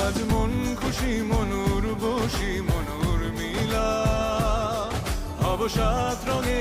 আজ মন খুশি মনুর বসি মনুর মিলা অবসাদ রঙে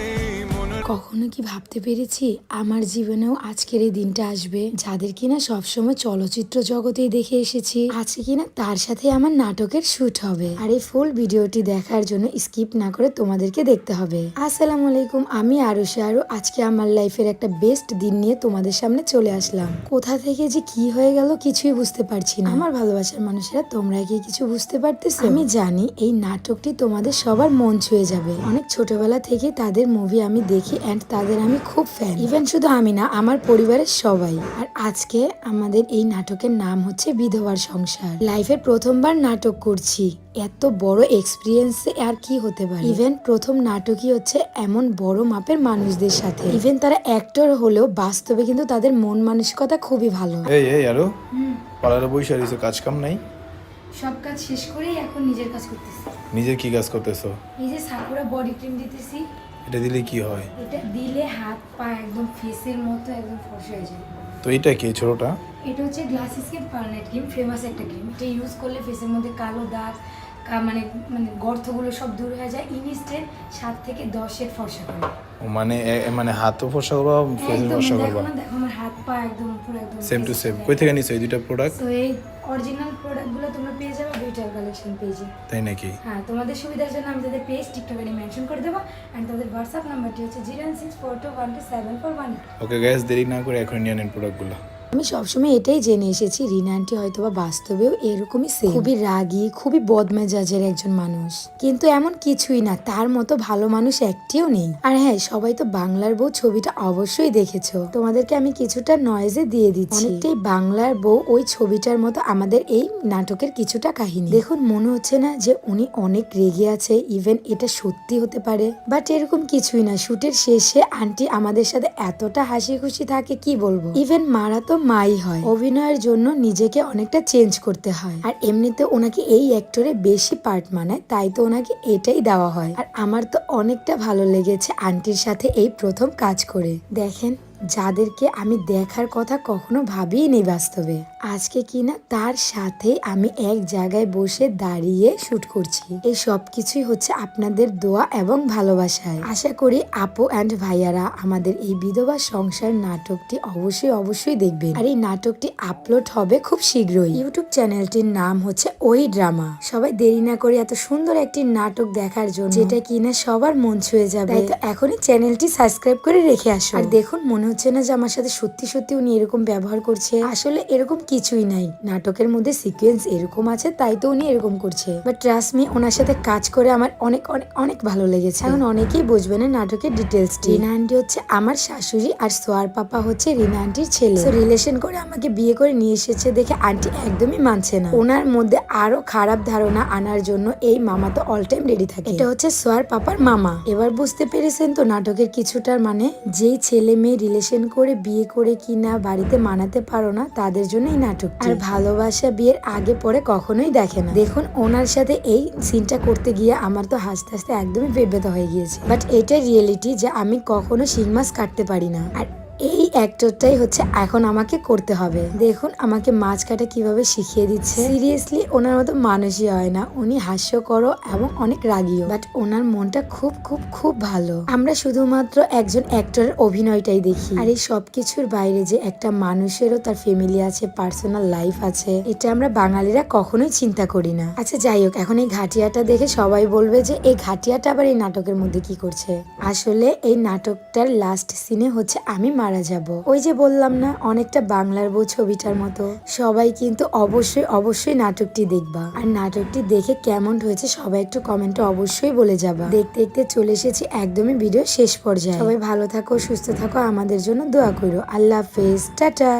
কখনো কি ভাবতে পেরেছি আমার জীবনেও আজকের এই দিনটা আসবে, যাদের কিনা সবসময় চলচ্চিত্র জগতেই দেখে এসেছি, আজকে কিনা তার সাথে আমার নাটকের শুট হবে। আর এই ফুল ভিডিওটি দেখার জন্য স্কিপ না করে তোমাদেরকে দেখতে হবে। আসসালামু আলাইকুম, আমি আরুষা আরু। আজকে আমার লাইফের একটা বেস্ট দিন নিয়ে তোমাদের সামনে চলে আসলাম। কোথা থেকে যে কি হয়ে গেল কিছুই বুঝতে পারছি না। আমার ভালোবাসার মানুষেরা, তোমরা কি কিছু বুঝতে পারতেছো? আমি জানি এই নাটকটি তোমাদের সবার মন ছুঁয়ে যাবে। অনেক ছোটবেলা থেকে তাদের মুভি আমি দেখি এন্ড তাদের আমি খুব ফ্যান। ইভেন শুধু আমি না, আমার পরিবারের সবাই। আর আজকে আমাদের এই নাটকের নাম হচ্ছে বিধবার সংসার। লাইফের প্রথমবার নাটক করছি, এত বড় এক্সপিরিয়েন্স আর কি হতে পারে। ইভেন প্রথম নাটকই হচ্ছে এমন বড় মাপের মানুষদের সাথে। ইভেন তারা অ্যাক্টর হলেও বাস্তবে কিন্তু তাদের মন মানসিকতা খুবই ভালো। এই আরো পাড়ার বইসা রইছে, কাজ কাম নাই? সব কাজ শেষ করেই এখন নিজের কাজ করতেছি। নিজের কি কাজ করতেছো? এই যে সাকুরা বডি ক্রিম দিতেছি। এটা দিলে কি হয়? এটা দিলে হাত পা একদম ফেসের মতো একদম ফর্সা হয়ে যায়। তো এটা কি ছোটটা? এটা হচ্ছে glass skin permanent cream, famous একটা ক্রিম। এটা ইউজ করলে ফেসের মধ্যে কালো দাগ মানে মানে গর্তগুলো সব দূর হয়ে যায়। ইনস্ট্যান্ট 7 থেকে 10 শেড ফর্সা করে। মানে হাতও ফর্সা করবা, ফেসও ফর্সা করবা? দেখো আমার হাত পা একদম পুরো একদম সেম টু সেম। কই থেকে নিছো এই দুইটা প্রোডাক্ট? তো এই অরিজিনাল প্রোডাক্টগুলো তোমরা পেয়ে যাবে বিউটাল কালেকশন পেজে। তাই নাকি? হ্যাঁ, তোমাদের সুবিধার জন্য আমি তাদের পেজ টিকটকে মেনশন করে দেবো। এন্ড তাদের হোয়াটসঅ্যাপ নাম্বারটি হচ্ছে 09642127418। ওকে গাইস, দেরি না করে এখন নিয়ে নেন প্রোডাক্টগুলো। আমি সবসময় এটাই জেনে এসেছি রিনা আন্টি হয়তোবা বাস্তবেও এরকমই সেম, খুবই রাগী, খুবই বদমেজাজের একজন মানুষ। কিন্তু এমন কিছুই না, তার মতো ভালো মানুষ একটিও নেই। আর হ্যাঁ, সবাই তো বাংলার বউ ছবিটা অবশ্যই দেখেছো। তোমাদেরকে আমি কিছুটা নয়েজে দিয়ে দিচ্ছি। অনেকটাই বাংলার বউ ওই ছবিটার মতো আমাদের এই নাটকের কিছুটা কাহিনী। দেখুন, মনে হচ্ছে না যে উনি অনেক রেগে আছে। ইভেন এটা সত্যি হতে পারে, বাট এরকম কিছুই না। শুটের শেষে আন্টি আমাদের সাথে এতটা হাসি খুশি থাকে কি বলবো। ইভেন মারা তো মাই হয়, অভিনয়ের জন্য নিজেকে অনেকটা চেঞ্জ করতে হয়। আর এমনিতে ওনাকে এই অ্যাক্টরে বেশি পার্ট মানায়, তাই তো ওনাকে এটাই দেওয়া হয়। আর আমার তো অনেকটা ভালো লেগেছে আন্টির সাথে এই প্রথম কাজ করে। দেখেন, যাদেরকে আমি দেখার কথা কখনো ভাবিনি বাস্তবে, আজকে কিনা তার সাথে আমি এক জায়গায় বসে দাঁড়িয়ে শুট করছি। এই সব কিছুই হচ্ছে আপনাদের দোয়া এবং ভালোবাসায়। আশা করি আপু অ্যান্ড ভাইয়ারা আমাদের এই বিধবা সংসার নাটকটি অবশ্যই দেখবেন। আর এই নাটকটি আপলোড হবে খুব শীঘ্রই। ইউটিউব চ্যানেলটির নাম হচ্ছে ওই ড্রামা। সবাই দেরি না করে এত সুন্দর একটি নাটক দেখার জন্য, যেটা কিনা সবার মন ছুঁয়ে যাবে, তাই তো এখনই চ্যানেলটি সাবস্ক্রাইব করে রেখে আসুন। আর দেখুন, মনে হচ্ছে না যে আমার সাথে সত্যি সত্যি উনি এরকম ব্যবহার করছে। আসলে এরকম কিছুই নাই, নাটকের মধ্যে সিকোয়েন্স এরকম আছে, তাই তো উনি এরকম করছে। বাট ট্রাস্ট মি, ওনার সাথে কাজ করে আমার অনেক অনেক অনেক ভালো লেগেছে। এখন অনেকেই বুঝবে না নাটকের ডিটেলস। রিনা আন্টি হচ্ছে আমার শাশুড়ি, আর সোয়ার পাপা হচ্ছে রিনা আন্টির ছেলে। রিলেশন করে আমাকে বিয়ে করে নিয়ে এসেছে দেখে আন্টি একদমই মানছে না। ওনার মধ্যে আরো খারাপ ধারণা আনার জন্য এই মামা তো অল টাইম রেডি থাকে। এটা হচ্ছে সোয়ার পাপার মামা। এবার বুঝতে পেরেছেন তো নাটকের কিছুটার মানে। যেই ছেলে মেয়ে রিলেশন করে বিয়ে করে কিনা বাড়িতে মানাতে পারো না, তাদের জন্য এই নাটক। আর ভালোবাসা বিয়ের আগে পরে কখনোই দেখে না। দেখুন, ওনার সাথে এই সিনটা করতে গিয়ে আমার তো হাসতে হাসতে একদমই পেট ব্যথা হয়ে গিয়েছে। বাট এটা রিয়েলিটি যে আমি কখনো শিং মাছ কাটতে পারি না। আর এই অ্যাক্টরটাই হচ্ছে এখন আমাকে করতে হবে। দেখুন আমাকে মাছ কাটা কিভাবে শিখিয়ে দিচ্ছে। সিরিয়াসলি ওনার মতো মানুষই হয় না। উনি হাস্যকর এবং অনেক রাগীও, বাট ওনার মনটা খুব খুব খুব ভালো। আমরা শুধুমাত্র একজন অ্যাক্টরের অভিনয়টাই দেখি, আর এই সবকিছুর বাইরে যে একটা মানুষেরও তার ফ্যামিলি আছে, পার্সোনাল লাইফ আছে, এটা আমরা বাঙালিরা কখনোই চিন্তা করি না। আচ্ছা যাই হোক, এখন এই ঘাটিয়াটা দেখে সবাই বলবে যে এই ঘাটিয়াটা আবার এই নাটকের মধ্যে কি করছে। আসলে এই নাটকটার লাস্ট সিনে হচ্ছে আমি মারা যাব। ওই যে বললাম না, অনেকটা বাংলার বউ ছবিটার মতো। সবাই কিন্তু অবশ্যই নাটকটি দেখবা। আর নাটকটি দেখে কেমন হয়েছে সবাই একটু কমেন্টে অবশ্যই বলে যাবা। দেখতে দেখতে চলে এসেছি একদমই ভিডিও শেষ পর্যায়ে। সবাই ভালো থাকো, সুস্থ থাকো, আমাদের জন্য দোয়া করো। আল্লাহ হাফেজ, টাটা।